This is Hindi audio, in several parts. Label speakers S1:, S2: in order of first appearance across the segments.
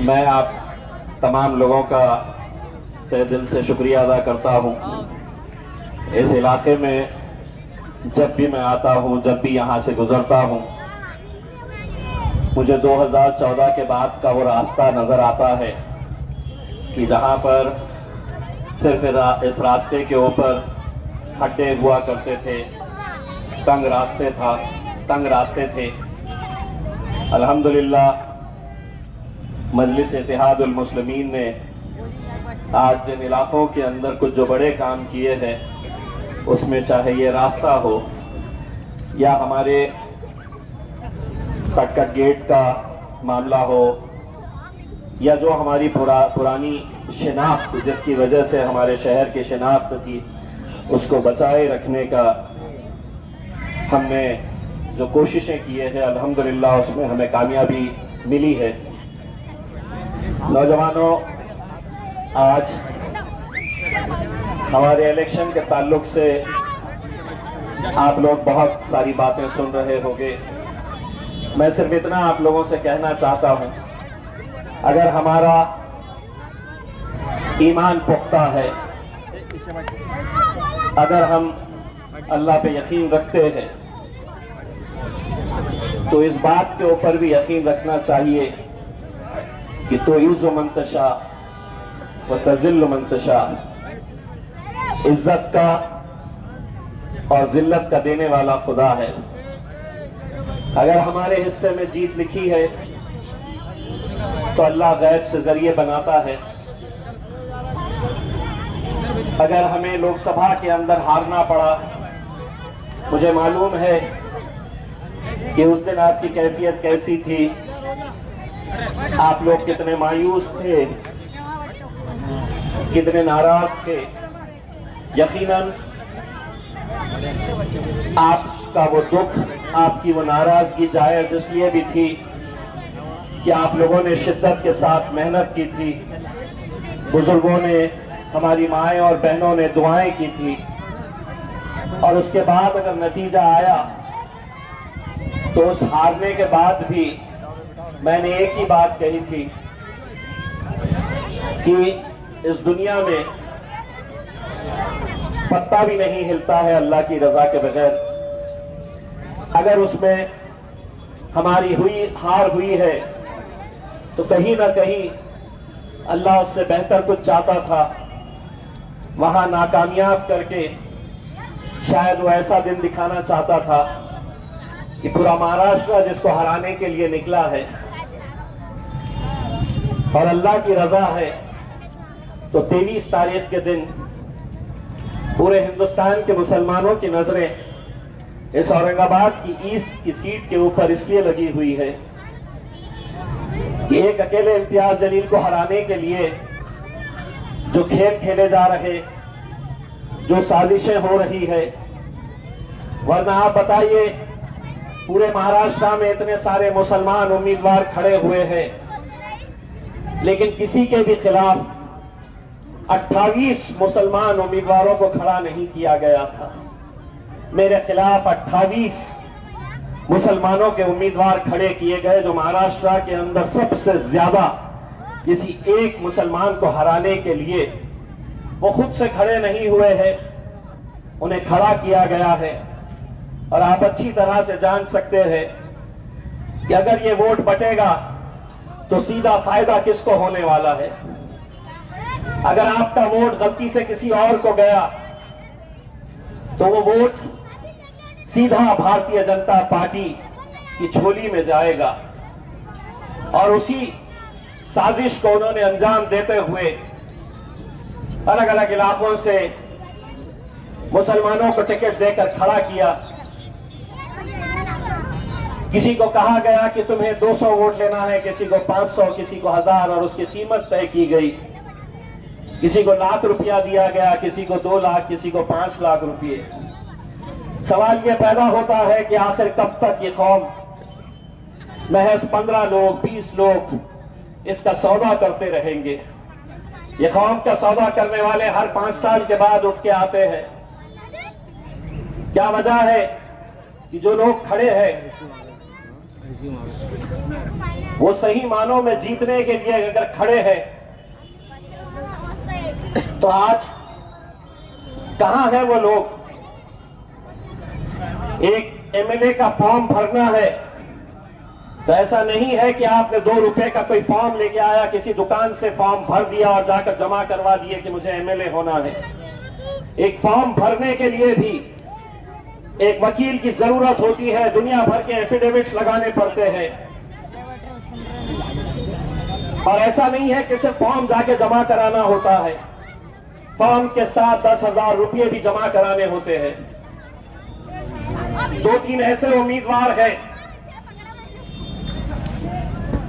S1: मैं आप तमाम लोगों का तहे दिल से शुक्रिया अदा करता हूँ। इस इलाके में जब भी मैं आता हूँ, जब भी यहाँ से गुजरता हूँ, मुझे 2014 के बाद का वो रास्ता नज़र आता है कि जहाँ पर सिर्फ इस रास्ते के ऊपर खड्डे हुआ करते थे, तंग रास्ते थे। अल्हम्दुलिल्लाह मजलिस इत्तेहादुल मुस्लिमीन ने आज जिन इलाकों के अंदर कुछ जो बड़े काम किए हैं, उसमें चाहे ये रास्ता हो या हमारे कटकट गेट का मामला हो या जो हमारी पुरानी शिनाख्त जिसकी वजह से हमारे शहर की शिनाख्त थी, उसको बचाए रखने का हमने जो कोशिशें किए हैं, अल्हम्दुलिल्लाह उसमें हमें कामयाबी मिली है। नौजवानों, आज हमारे इलेक्शन के ताल्लुक से आप लोग बहुत सारी बातें सुन रहे होंगे। मैं सिर्फ इतना आप लोगों से कहना चाहता हूं, अगर हमारा ईमान पुख्ता है, अगर हम अल्लाह पे यकीन रखते हैं, तो इस बात के ऊपर भी यकीन रखना चाहिए कि तो इज़्ज़ु मन तशा व तज़िल्लु मन तशा, इज्जत का और जिल्लत का देने वाला खुदा है। अगर हमारे हिस्से में जीत लिखी है तो अल्लाह गैब से जरिए बनाता है। अगर हमें लोकसभा के अंदर हारना पड़ा, मुझे मालूम है कि उस दिन आपकी कैफियत कैसी थी, आप लोग कितने मायूस थे, कितने नाराज थे। यकीनन आपका वो दुख, आपकी वो नाराजगी जायज इसलिए भी थी कि आप लोगों ने शिद्दत के साथ मेहनत की थी, बुजुर्गों ने, हमारी माएँ और बहनों ने दुआएं की थी, और उसके बाद अगर नतीजा आया तो उस हारने के बाद भी मैंने एक ही बात कही थी कि इस दुनिया में पत्ता भी नहीं हिलता है अल्लाह की रजा के बगैर। अगर उसमें हमारी हार हुई है तो कहीं ना कहीं अल्लाह उससे बेहतर कुछ चाहता था। वहां नाकामयाब करके शायद वो ऐसा दिन दिखाना चाहता था कि पूरा महाराष्ट्र जिसको हराने के लिए निकला है और अल्लाह की रजा है, तो 23 तारीख के दिन पूरे हिंदुस्तान के मुसलमानों की नजरें इस औरंगाबाद की ईस्ट की सीट के ऊपर इसलिए लगी हुई है कि एक अकेले इम्तियाज जलील को हराने के लिए जो खेल खेले जा रहे, जो साजिशें हो रही है। वरना आप बताइए, पूरे महाराष्ट्र में इतने सारे मुसलमान उम्मीदवार खड़े हुए हैं, लेकिन किसी के भी खिलाफ 28 मुसलमान उम्मीदवारों को खड़ा नहीं किया गया था। मेरे खिलाफ 28 मुसलमानों के उम्मीदवार खड़े किए गए, जो महाराष्ट्र के अंदर सबसे ज्यादा किसी एक मुसलमान को हराने के लिए वो खुद से खड़े नहीं हुए हैं, उन्हें खड़ा किया गया है। और आप अच्छी तरह से जान सकते हैं कि अगर ये वोट बटेगा तो सीधा फायदा किसको होने वाला है। अगर आपका वोट गलती से किसी और को गया तो वो वोट सीधा भारतीय जनता पार्टी की झोली में जाएगा, और उसी साजिश को उन्होंने अंजाम देते हुए अलग अलग इलाकों से मुसलमानों को टिकट देकर खड़ा किया। किसी को कहा गया कि तुम्हें 200 वोट लेना है, किसी को 500, किसी को 1000, और उसकी कीमत तय की गई। किसी को लाख रुपया दिया गया, किसी को 2 लाख, किसी को 5 लाख रुपये। सवाल यह पैदा होता है कि आखिर कब तक ये कौम महज 15 लोग, 20 लोग इसका सौदा करते रहेंगे। ये कौम का सौदा करने वाले हर 5 साल के बाद उठ के आते हैं। क्या वजह है कि जो लोग खड़े हैं वो सही मानों में जीतने के लिए अगर खड़े हैं तो आज कहां है वो लोग? एक एमएलए का फॉर्म भरना है तो ऐसा नहीं है कि आपने 2 रुपए का कोई फॉर्म लेके आया, किसी दुकान से फॉर्म भर दिया और जाकर जमा करवा दिए कि मुझे एमएलए होना है। एक फॉर्म भरने के लिए भी एक वकील की जरूरत होती है, दुनिया भर के एफिडेविट्स लगाने पड़ते हैं। और ऐसा नहीं है कि सिर्फ फॉर्म जाके जमा कराना होता है, फॉर्म के साथ 10,000 रुपये भी जमा कराने होते हैं। 2-3 ऐसे उम्मीदवार हैं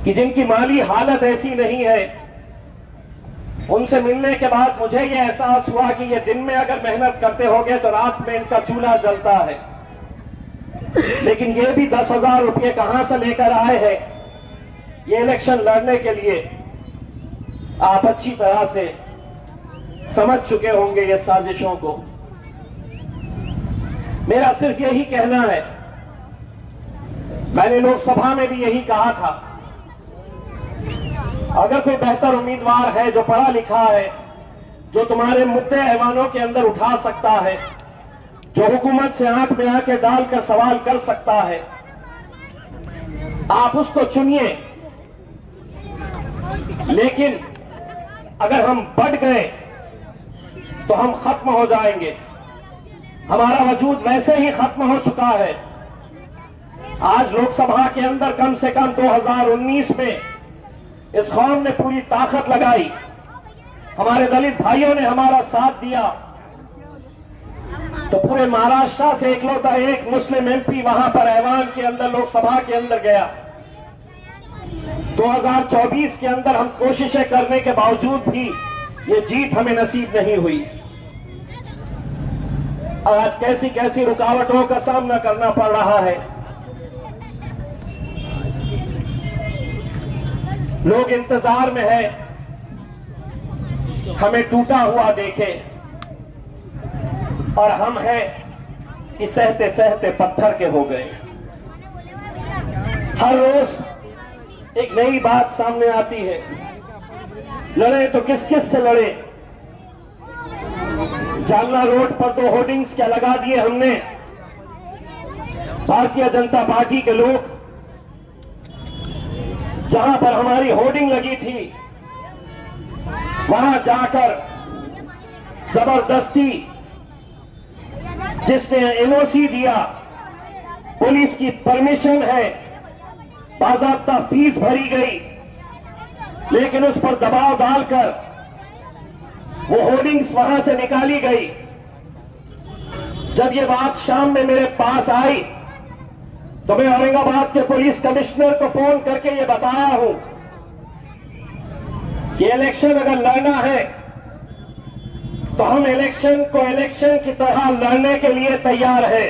S1: कि जिनकी माली हालत ऐसी नहीं है। उनसे मिलने के बाद मुझे यह एहसास हुआ कि ये दिन में अगर मेहनत करते होंगे तो रात में इनका चूल्हा जलता है। लेकिन ये भी 10,000 रुपये कहां से लेकर आए हैं ये इलेक्शन लड़ने के लिए? आप अच्छी तरह से समझ चुके होंगे ये साजिशों को। मेरा सिर्फ यही कहना है, मैंने लोकसभा में भी यही कहा था, अगर कोई बेहतर उम्मीदवार है जो पढ़ा लिखा है, जो तुम्हारे मुद्दे ऐवानों के अंदर उठा सकता है, जो हुकूमत से आंख में आंखें डालकर सवाल कर सकता है, आप उसको चुनिए। लेकिन अगर हम बढ़ गए तो हम खत्म हो जाएंगे। हमारा वजूद वैसे ही खत्म हो चुका है। आज लोकसभा के अंदर कम से कम 2019 में इस कौम ने पूरी ताकत लगाई, हमारे दलित भाइयों ने हमारा साथ दिया, तो पूरे महाराष्ट्र से इकलौता एक मुस्लिम एमपी वहां पर ऐवान के अंदर लोकसभा के अंदर गया। 2024 के अंदर हम कोशिशें करने के बावजूद भी ये जीत हमें नसीब नहीं हुई। आज कैसी कैसी रुकावटों का सामना करना पड़ रहा है। लोग इंतजार में है हमें टूटा हुआ देखे, और हम हैं कि सहते सहते पत्थर के हो गए। हर रोज एक नई बात सामने आती है। लड़े तो किस किस से लड़े? जालना रोड पर 2 होर्डिंग्स क्या लगा दिए हमने। भारतीय जनता पार्टी के लोग जहां पर हमारी होर्डिंग लगी थी वहां जाकर जबरदस्ती जिसने एनओसी दिया, पुलिस की परमिशन है, बाकायदा फीस भरी गई, लेकिन उस पर दबाव डालकर वो होर्डिंग्स वहां से निकाली गई। जब ये बात शाम में मेरे पास आई तो मैं औरंगाबाद के पुलिस कमिश्नर को फोन करके ये बताया हूं कि इलेक्शन अगर लड़ना है तो हम इलेक्शन को इलेक्शन की तरह लड़ने के लिए तैयार है।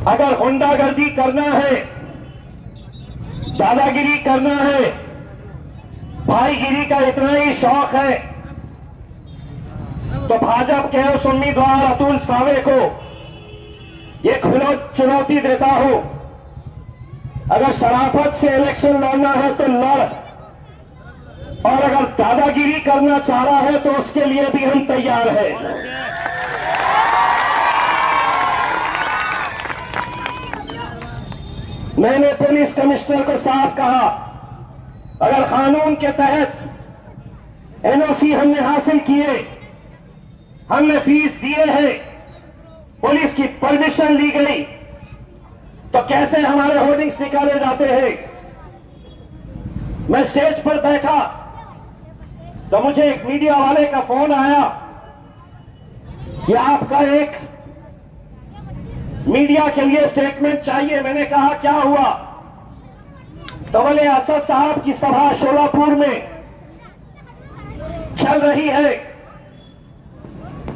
S1: अगर गुंडागर्दी करना है, दादागिरी करना है, भाईगिरी का इतना ही शौक है, तो भाजपा के उस उम्मीदवार अतुल सावे को ये खुला चुनौती देता हूं, अगर शराफत से इलेक्शन लड़ना है तो लड़, और अगर दादागिरी करना चाह रहा है तो उसके लिए भी हम तैयार हैं। मैंने पुलिस कमिश्नर को साफ कहा, अगर कानून के तहत एनओसी हमने हासिल किए, हमने फीस दिए हैं, पुलिस की परमिशन ली गई, तो कैसे हमारे होर्डिंग्स निकाले जाते हैं? मैं स्टेज पर बैठा तो मुझे एक मीडिया वाले का फोन आया कि आपका एक मीडिया के लिए स्टेटमेंट चाहिए। मैंने कहा क्या हुआ? तो बोले असद साहब की सभा शोलापुर में चल रही है,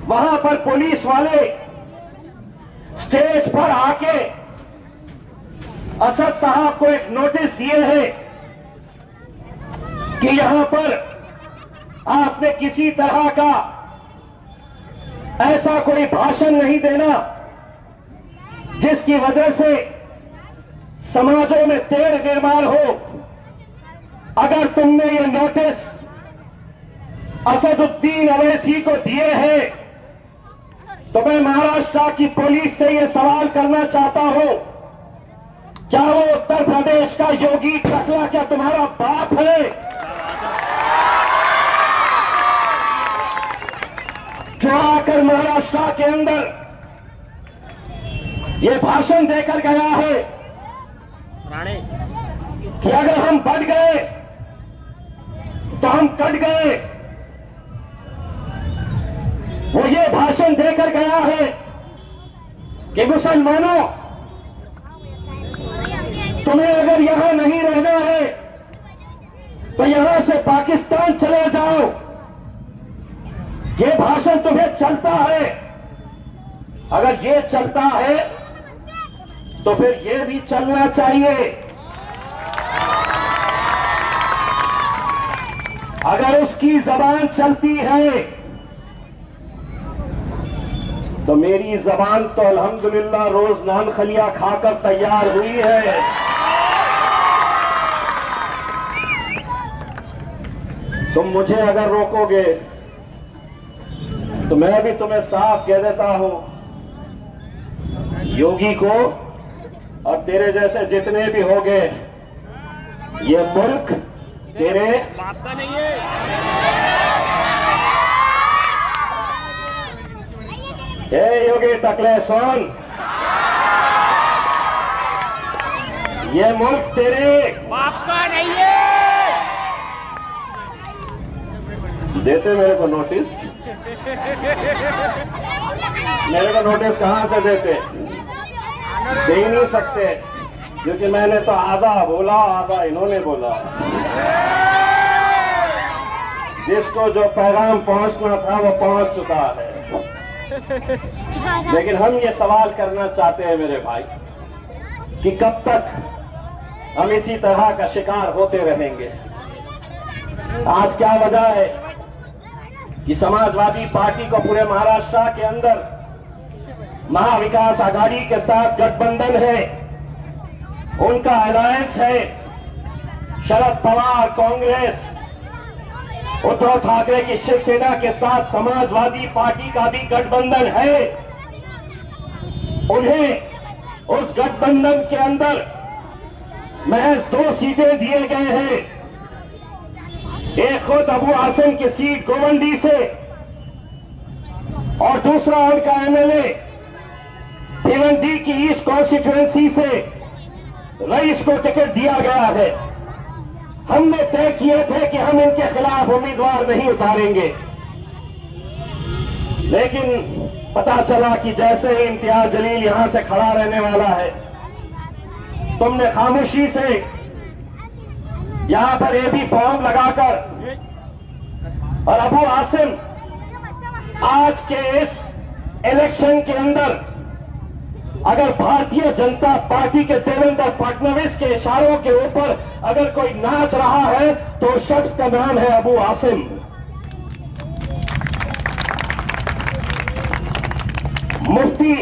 S1: वहां पर पुलिस वाले स्टेज पर आके असद साहब को एक नोटिस दिए हैं कि यहां पर आपने किसी तरह का ऐसा कोई भाषण नहीं देना जिसकी वजह से समाजों में तेढ़ निर्माण हो। अगर तुमने ये नोटिस असदुद्दीन अवैसी को दिए हैं तो मैं महाराष्ट्र की पुलिस से यह सवाल करना चाहता हूं, क्या वो उत्तर प्रदेश का योगी टकला क्या तुम्हारा बाप है? जो आकर महाराष्ट्र के अंदर ये भाषण देकर गया है कि अगर हम बढ़ गए तो हम कट गए। वो ये भाषण देकर गया है कि मुसलमानों, तुम्हें अगर यहां नहीं रहना है तो यहां से पाकिस्तान चले जाओ। ये भाषण तुम्हें चलता है। अगर ये चलता है तो फिर ये भी चलना चाहिए। अगर उसकी जबान चलती है तो मेरी जबान तो अल्हम्दुलिल्लाह रोज नान खलिया खाकर तैयार हुई है। तुम मुझे अगर रोकोगे तो मैं भी तुम्हें साफ कह देता हूं, योगी को और तेरे जैसे जितने भी होंगे, ये मुल्क तेरे बाप का नहीं है। ए योगी टकले सुन, ये मुल्क तेरे
S2: बाप का नहीं है।
S1: देते मेरे को नोटिस? मेरे को नोटिस कहां से देते? दे ही नहीं सकते, क्योंकि मैंने तो आधा बोला, आधा इन्होंने बोला। जिसको जो पैगाम पहुंचना था वो पहुंच चुका है। लेकिन हम ये सवाल करना चाहते हैं मेरे भाई कि कब तक हम इसी तरह का शिकार होते रहेंगे। आज क्या वजह है कि समाजवादी पार्टी को पूरे महाराष्ट्र के अंदर महाविकास आघाड़ी के साथ गठबंधन है, उनका अलायंस है। शरद पवार कांग्रेस, उद्धव ठाकरे की शिवसेना के साथ समाजवादी पार्टी का भी गठबंधन है। उन्हें उस गठबंधन के अंदर महज 2 सीटें दिए गए हैं। एक खुद अबू आसिम की सीट गोवंडी से और दूसरा उनका एमएलए भिवंडी की ईस्ट कॉन्स्टिट्यूएंसी से रईस को टिकट दिया गया है। हमने तय किए थे कि हम इनके खिलाफ उम्मीदवार नहीं उतारेंगे, लेकिन पता चला कि जैसे ही इम्तियाज जलील यहां से खड़ा रहने वाला है, तुमने खामोशी से यहां पर एबी फॉर्म लगाकर और अबू आसिम आज के इस इलेक्शन के अंदर अगर भारतीय जनता पार्टी के देवेंद्र फडणवीस के इशारों के ऊपर अगर कोई नाच रहा है तो उस शख्स का नाम है अबू आसिम। मुफ्ती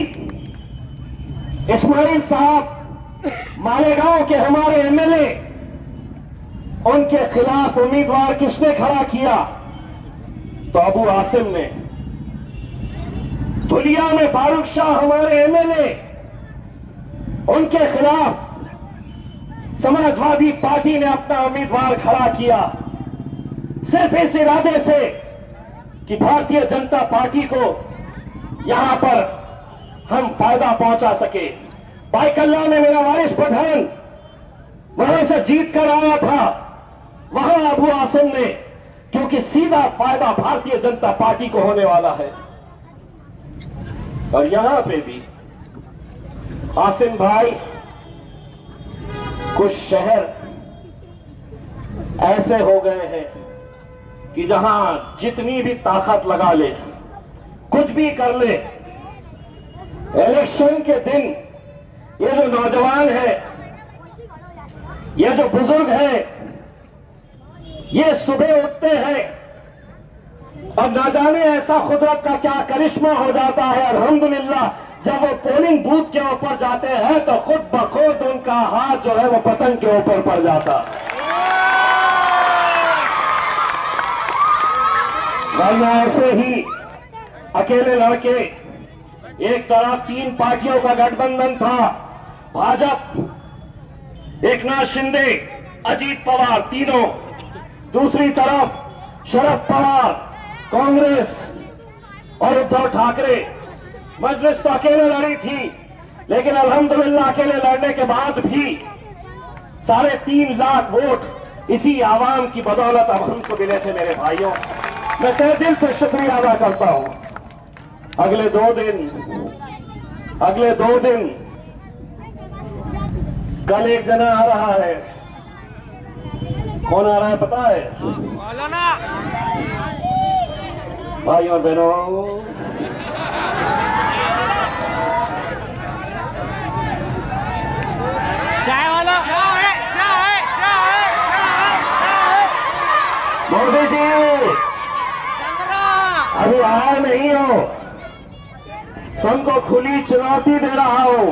S1: इस्माइल साहब मालेगांव के हमारे एमएलए, उनके खिलाफ उम्मीदवार किसने खड़ा किया? तो अबू आसिम ने। धुलिया में फारूक शाह हमारे एमएलए, उनके खिलाफ समाजवादी पार्टी ने अपना उम्मीदवार खड़ा किया, सिर्फ इस इरादे से कि भारतीय जनता पार्टी को यहां पर हम फायदा पहुंचा सके। भाई कल्ला में मेरा वारिस पठान वहां से जीत कर आया था, वहां अबू आसिम ने, क्योंकि सीधा फायदा भारतीय जनता पार्टी को होने वाला है। और यहां पे भी आसिम भाई, कुछ शहर ऐसे हो गए हैं कि जहां जितनी भी ताकत लगा ले, कुछ भी कर ले, इलेक्शन के दिन ये जो नौजवान है, ये जो बुजुर्ग है, ये सुबह उठते हैं और ना जाने ऐसा खुदरत का क्या करिश्मा हो जाता है। अल्हम्दुलिल्लाह जब वो पोलिंग बूथ के ऊपर जाते हैं तो खुद ब खुद उनका हाथ जो है वो पतंग के ऊपर पड़ जाता। वरना ऐसे ही अकेले लड़के, एक तरफ 3 पार्टियों का गठबंधन था, भाजपा, एकनाथ शिंदे, अजीत पवार तीनों, दूसरी तरफ शरद पवार, कांग्रेस और उद्धव ठाकरे। मजलिस तो अकेले लड़ी थी, लेकिन अल्हम्दुलिल्लाह अकेले लड़ने के बाद भी 3.5 लाख वोट इसी आवाम की बदौलत अब हमको मिले थे। मेरे भाइयों, मैं तहे दिल से शुक्रिया अदा करता हूं। अगले दो दिन कल एक जना आ रहा है। कौन आ रहा है पता है?
S2: बोलो ना।
S1: भाई और बहनों,
S2: चाय वाला।
S1: मोदी जी अभी आए नहीं हो, तुमको खुली चुनौती दे रहा हूं।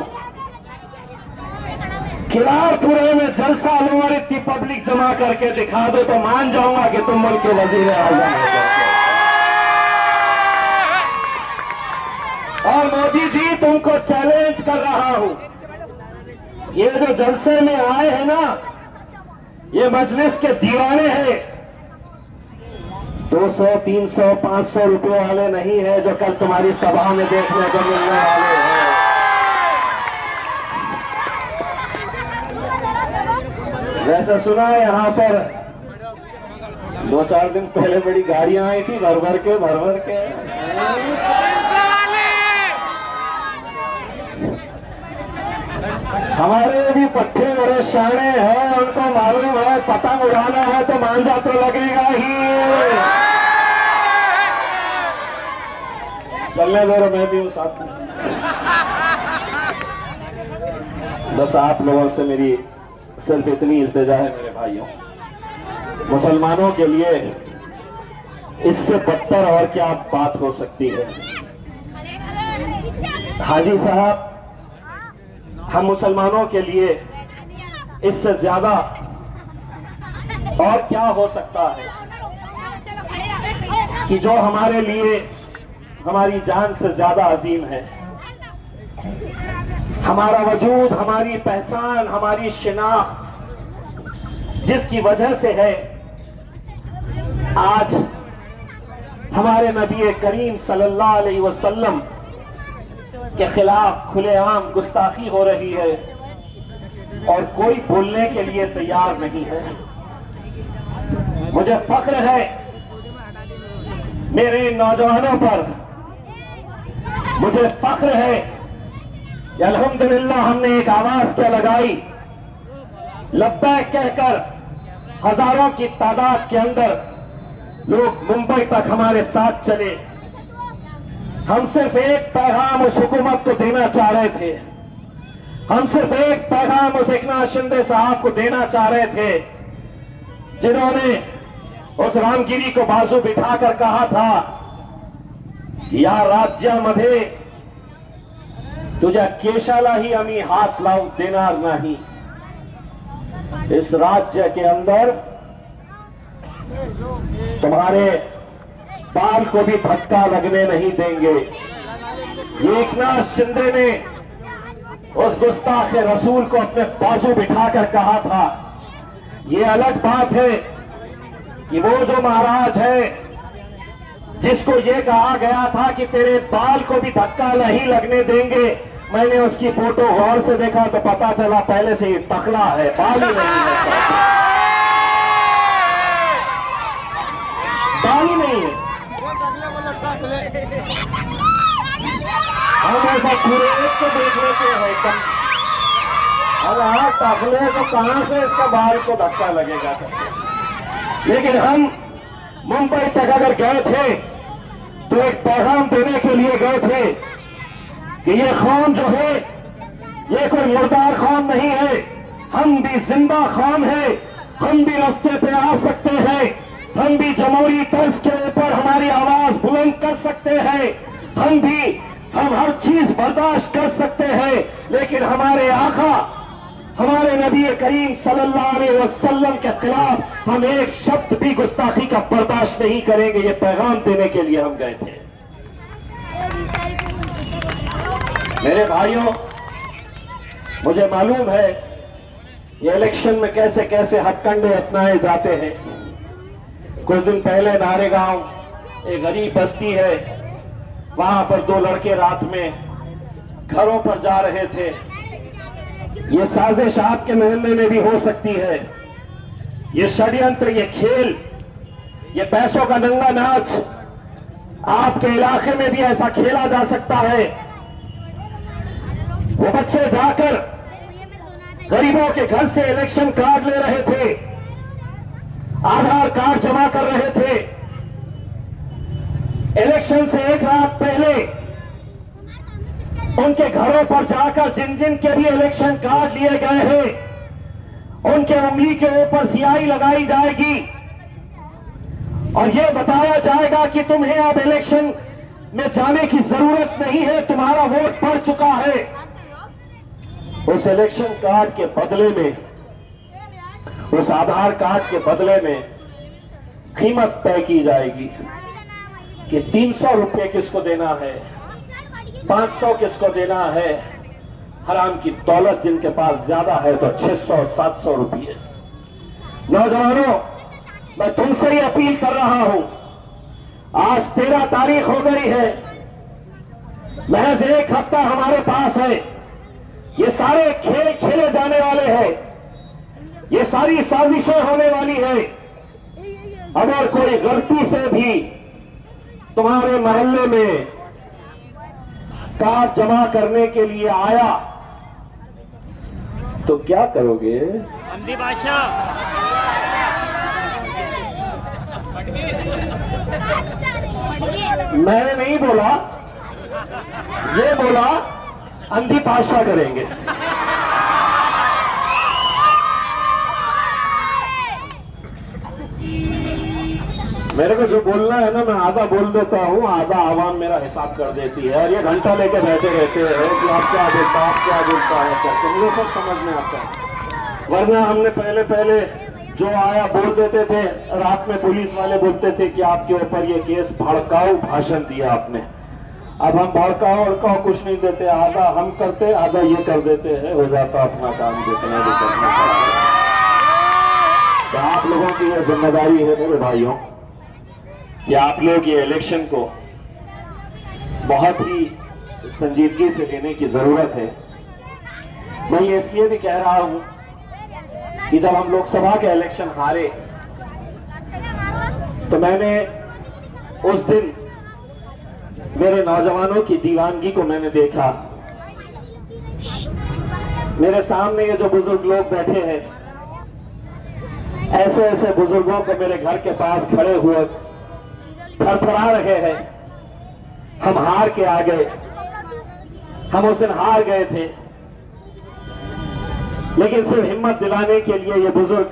S1: किरारपुरे में जलसा लो और इतनी पब्लिक जमा करके दिखा दो तो मान जाऊंगा कि तुम मुल्क के वजीर आज़म हो। और मोदी जी तुमको चैलेंज कर रहा हूं, ये जो जलसे में आए हैं ना, ये मजलिस के दीवाने हैं। 200, 300, 500 रुपए वाले नहीं है जो कल तुम्हारी सभा में देखने को मिलने वाले हैं। वैसे सुना है यहां पर 2-4 दिन पहले बड़ी गाड़ियां आई थी, भर भर के। हमारे भी पट्टे बड़े शाणे हैं, उनको मालूम है पतंग उड़ाना है तो मांझा तो लगेगा ही। चलने दो, मैं भी हूं साथ में। बस आप लोगों से मेरी सिर्फ इतनी इल्तिजा है मेरे भाइयों, मुसलमानों के लिए इससे बदतर और क्या बात हो सकती है। हाजी साहब, हम मुसलमानों के लिए इससे ज्यादा और क्या हो सकता है कि जो हमारे लिए हमारी जान से ज्यादा अजीम है। हमारा वजूद, हमारी पहचान, हमारी शिनाख्त जिसकी वजह से है आज हमारे नबी करीम सल्लल्लाहु अलैहि वसल्लम के खिलाफ खुलेआम गुस्ताखी हो रही है और कोई बोलने के लिए तैयार नहीं है। मुझे फख्र है मेरे नौजवानों पर, मुझे फख्र है कि अल्हम्दुलिल्लाह हमने एक आवाज क्या लगाई, लब्बैक कहकर हजारों की तादाद के अंदर लोग मुंबई तक हमारे साथ चले। हम सिर्फ एक पैगाम उस हुकूमत को देना चाह रहे थे, हम सिर्फ एक पैगाम उस एकनाथ शिंदे साहब को देना चाह रहे थे जिन्होंने उस रामगिरी को बाजू बिठाकर कहा था, या राज्यामध्ये तुझ्या केशाला ही आम्ही हाथ लावून देणार नाही। इस राज्य के अंदर तुम्हारे बाल को भी धक्का लगने नहीं देंगे। एकनाथ शिंदे ने उस गुस्ताख रसूल को अपने बाजू बिठाकर कहा था। ये अलग बात है कि वो जो महाराज है जिसको ये कहा गया था कि तेरे बाल को भी धक्का नहीं लगने देंगे, मैंने उसकी फोटो गौर से देखा तो पता चला पहले से ही टकला है, बाल ही नहीं है, बाल ही नहीं है। हम ऐसा कुरेद को देख लेते हैं एकदम, अरे हाँ टकले तो कहां से इसका बाल को धक्का लगेगा। लेकिन हम मुंबई तक अगर गए थे तो एक पैगाम देने के लिए गए थे कि ये कौम जो है ये कोई मुर्दार कौम नहीं है, हम भी जिंदा कौम है, हम भी रास्ते पे आ सकते हैं, हम भी जमहूरी तर्ज के ऊपर हमारी आवाज बुलंद कर सकते हैं, हम भी हम हर चीज बर्दाश्त कर सकते हैं, लेकिन हमारे आका हमारे नबी करीम सल्लल्लाहु अलैहि वसल्लम के खिलाफ हम एक शब्द भी गुस्ताखी का बर्दाश्त नहीं करेंगे। ये पैगाम देने के लिए हम गए थे। मेरे भाइयों, मुझे मालूम है ये इलेक्शन में कैसे कैसे हथकंडे अपनाए जाते हैं। कुछ दिन पहले नारेगांव एक गरीब बस्ती है, वहां पर दो लड़के रात में घरों पर जा रहे थे। ये साजिश आपके मोहल्ले में भी हो सकती है। ये षड्यंत्र, ये खेल, ये पैसों का नंगा नाच आपके इलाके में भी ऐसा खेला जा सकता है। वो बच्चे जाकर गरीबों के घर से इलेक्शन कार्ड ले रहे थे, आधार कार्ड जमा कर रहे थे। इलेक्शन से एक रात पहले उनके घरों पर जाकर जिन जिन के भी इलेक्शन कार्ड लिए गए हैं उनके उंगली के ऊपर स्याही लगाई जाएगी और यह बताया जाएगा कि तुम्हें अब इलेक्शन में जाने की जरूरत नहीं है, तुम्हारा वोट पड़ चुका है। उस इलेक्शन कार्ड के बदले में, उस आधार कार्ड के बदले में कीमत तय की जाएगी कि 300 रुपये किसको देना है, 500 किसको देना है। हराम की दौलत जिनके पास ज्यादा है तो 600-700 रुपये। नौजवानों, मैं तुमसे ही अपील कर रहा हूं, आज 13 तारीख हो गई है, महज एक हफ्ता हमारे पास है। ये सारे खेल खेले जाने वाले हैं, ये सारी साजिशें होने वाली है। अगर कोई गलती से भी तुम्हारे मोहल्ले में कार्ड जमा करने के लिए आया तो क्या करोगे?
S2: अंधी भाषा।
S1: मैंने नहीं बोला, ये बोला अंधी भाषा करेंगे। मेरे को जो बोलना है ना, मैं आधा बोल देता हूँ, आधा आवाम मेरा हिसाब कर देती है और ये घंटा लेके बैठे रहते हैं कि आप क्या बोलता, आप क्या बोलता है, क्या मुझे सब समझ में आता है। वरना हमने पहले जो आया बोल देते थे, रात में पुलिस वाले बोलते थे कि आपके ऊपर ये केस, भड़काऊ भाषण दिया आपने। अब हम भड़काऊ उड़काऊ कुछ नहीं देते, आधा हम करते, आधा ये कर देते हैं, हो जाता अपना काम, जितना भी करना चाहिए। तो आप लोगों की यह जिम्मेदारी है मेरे भाइयों कि आप लोग ये इलेक्शन को बहुत ही संजीदगी से लेने की जरूरत है। मैं ये इसलिए भी कह रहा हूं कि जब हम लोकसभा के इलेक्शन हारे तो मैंने उस दिन मेरे नौजवानों की दीवानगी को मैंने देखा। मेरे सामने ये जो बुजुर्ग लोग बैठे हैं, ऐसे ऐसे बुजुर्गों को मेरे घर के पास खड़े हुए थरथरा रहे हैं। हम हार के आ गए, हम उस दिन हार गए थे, लेकिन सिर्फ हिम्मत दिलाने के लिए ये बुजुर्ग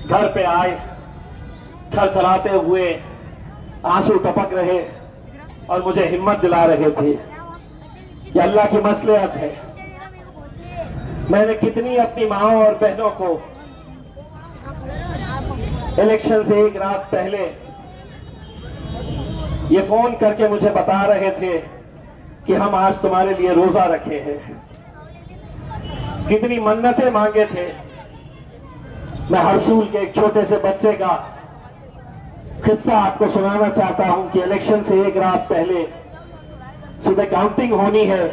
S1: घर पे आए, थरथराते हुए, आंसू टपक रहे और मुझे हिम्मत दिला रहे थे कि अल्लाह की मसलिहत है। मैंने कितनी अपनी माओं और बहनों को इलेक्शन से एक रात पहले ये फोन करके मुझे बता रहे थे कि हम आज तुम्हारे लिए रोजा रखे हैं, कितनी मन्नतें मांगे थे। मैं हरसूल के एक छोटे से बच्चे का किस्सा आपको सुनाना चाहता हूं कि इलेक्शन से एक रात पहले सुबह काउंटिंग होनी है,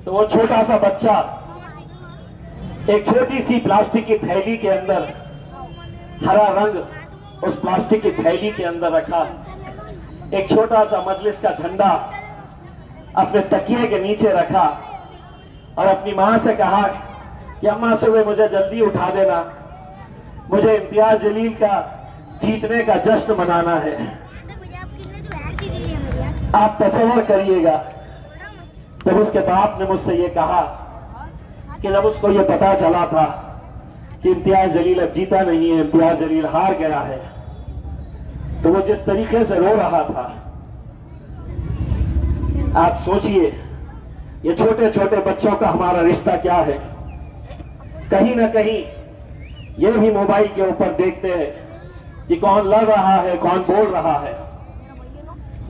S1: तो वो छोटा सा बच्चा एक छोटी सी प्लास्टिक की थैली के अंदर, हरा रंग उस प्लास्टिक की थैली के अंदर रखा, एक छोटा सा मजलिस का झंडा अपने तकिए के नीचे रखा और अपनी मां से कहा कि अम्मा सुबह मुझे जल्दी उठा देना, मुझे इम्तियाज जलील का जीतने का जश्न मनाना है। आप तसव्वुर करिएगा, जब उसके बाप ने मुझसे ये कहा कि जब उसको ये पता चला था कि इम्तियाज जलील अब जीता नहीं है, इम्तियाज जलील हार गया है, तो वो जिस तरीके से रो रहा था, आप सोचिए, ये छोटे छोटे बच्चों का हमारा रिश्ता क्या है। कहीं ना कहीं ये भी मोबाइल के ऊपर देखते हैं कि कौन लड़ रहा है, कौन बोल रहा है।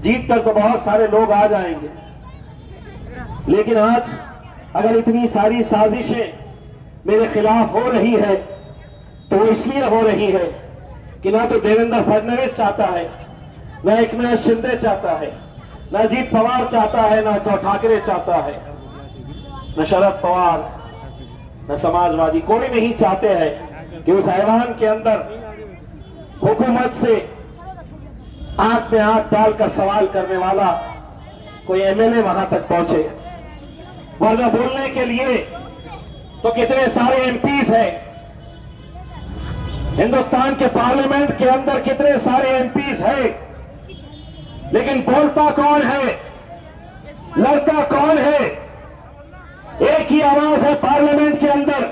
S1: जीत कर तो बहुत सारे लोग आ जाएंगे, लेकिन आज अगर इतनी सारी साजिशें मेरे खिलाफ हो रही है तो वो इसलिए हो रही है कि ना तो देवेंद्र फडणवीस चाहता है, ना एकनाथ शिंदे चाहता है, ना अजीत पवार चाहता है, ना तो ठाकरे चाहता है, न शरद पवार, न समाजवादी, कोई नहीं चाहते हैं कि उस ऐवान के अंदर हुकूमत से आंख में आंख डालकर सवाल करने वाला कोई एमएलए वहां तक पहुंचे। वरना बोलने के लिए तो कितने सारे एमपीज हैं हिंदुस्तान के पार्लियामेंट के अंदर, कितने सारे एमपीज हैं, लेकिन बोलता कौन है, लड़ता कौन है? एक ही आवाज है पार्लियामेंट के अंदर,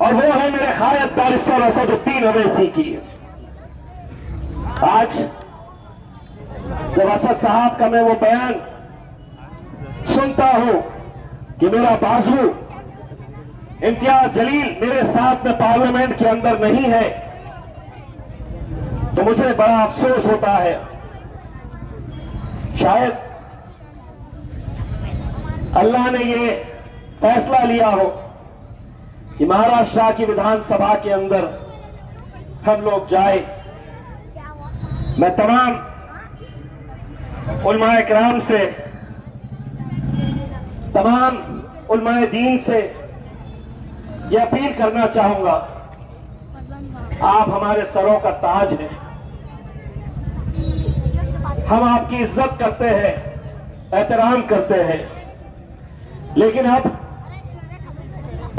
S1: और वो है मेरे खायद बैरिस्टर असदुद्दीन ओवैसी की। आज जब असद साहब का मैं वो बयान सुनता हूं कि मेरा बाजू इम्तियाज जलील मेरे साथ में पार्लियामेंट के अंदर नहीं है, तो मुझे बड़ा अफसोस होता है। शायद अल्लाह ने ये फैसला लिया हो कि महाराष्ट्र की विधानसभा के अंदर हम लोग जाए। मैं तमाम उलमाए किराम से, तमाम उलमाए दीन से यह अपील करना चाहूंगा, आप हमारे सरों का ताज हैं, हम आपकी इज्जत करते हैं, एहतराम करते हैं, लेकिन अब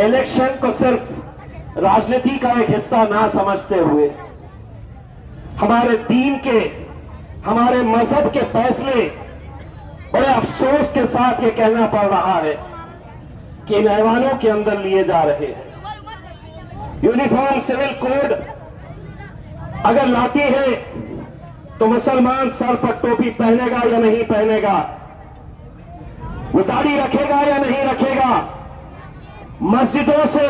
S1: इलेक्शन को सिर्फ राजनीति का एक हिस्सा ना समझते हुए हमारे दीन के, हमारे मजहब के फैसले बड़े अफसोस के साथ ये कहना पड़ रहा है कि इन ऐवानों के अंदर लिए जा रहे हैं। यूनिफॉर्म सिविल कोड अगर लाती है तो मुसलमान सर पर टोपी पहनेगा या नहीं पहनेगा, वो दाढ़ी रखेगा या नहीं रखेगा, मस्जिदों से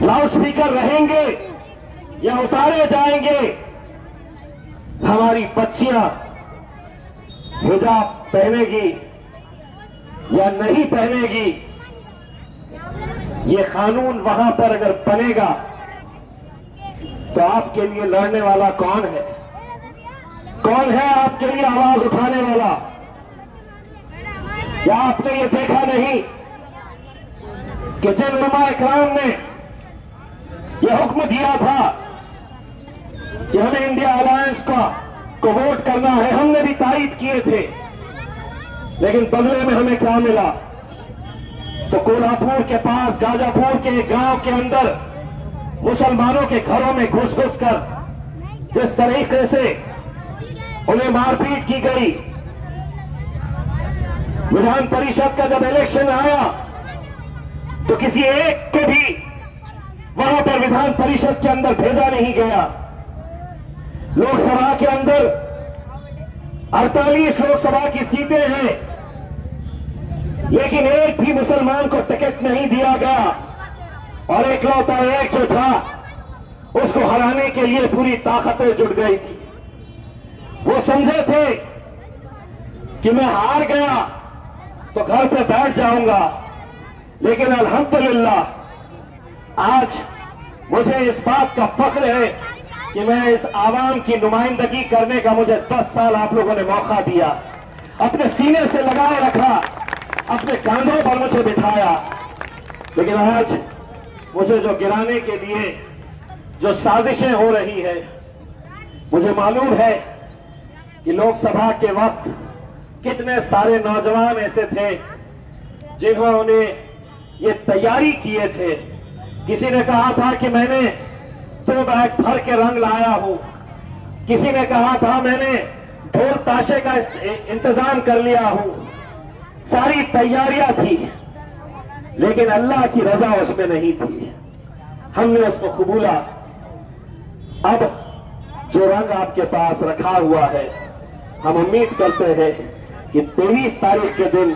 S1: लाउड स्पीकर रहेंगे या उतारे जाएंगे, हमारी बच्चियां हिजाब पहनेगी या नहीं पहनेगी, ये कानून वहां पर अगर बनेगा तो आपके लिए लड़ने वाला कौन है? कौन है आपके लिए आवाज उठाने वाला? क्या आपने ये देखा नहीं कि जिन उलमा इकराम ने यह हुक्म दिया था कि हमें इंडिया अलायंस को वोट करना है, हमने भी तारीफ किए थे, लेकिन बदले में हमें क्या मिला? तो कोल्हापुर के पास गाजापुर के एक गांव के अंदर मुसलमानों के घरों में घुस घुस कर जिस तरीके से उन्हें मारपीट की गई, विधान परिषद का जब इलेक्शन आया तो किसी एक को भी वहां पर विधान परिषद के अंदर भेजा नहीं गया। लोकसभा के अंदर 48 लोकसभा की सीटें हैं, लेकिन एक भी मुसलमान को टिकट नहीं दिया गया, और एकलौता एक जो था उसको हराने के लिए पूरी ताकतें जुट गई थी। वो समझे थे कि मैं हार गया तो घर पे बैठ जाऊंगा, लेकिन अल्हम्दुलिल्लाह आज मुझे इस बात का फख्र है कि मैं इस आवाम की नुमाइंदगी करने का मुझे 10 साल आप लोगों ने मौका दिया, अपने सीने से लगाए रखा, अपने कांधों पर मुझे बिठाया, लेकिन आज मुझे जो गिराने के लिए जो साजिशें हो रही है, मुझे मालूम है कि लोकसभा के वक्त कितने सारे नौजवान ऐसे थे जिन्होंने ये तैयारी किए थे। किसी ने कहा था कि मैंने 2 बैग भर के रंग लाया हूं, किसी ने कहा था मैंने ढोल ताशे का इंतजाम कर लिया हूं, सारी तैयारियां थी, लेकिन अल्लाह की रजा उसमें नहीं थी। हमने उसको कबूला। अब जो रंग आपके पास रखा हुआ है हम उम्मीद करते हैं कि 23 तारीख के दिन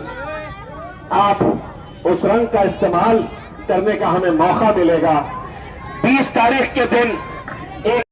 S1: आप उस रंग का इस्तेमाल करने का हमें मौका मिलेगा। 20 तारीख के दिन एक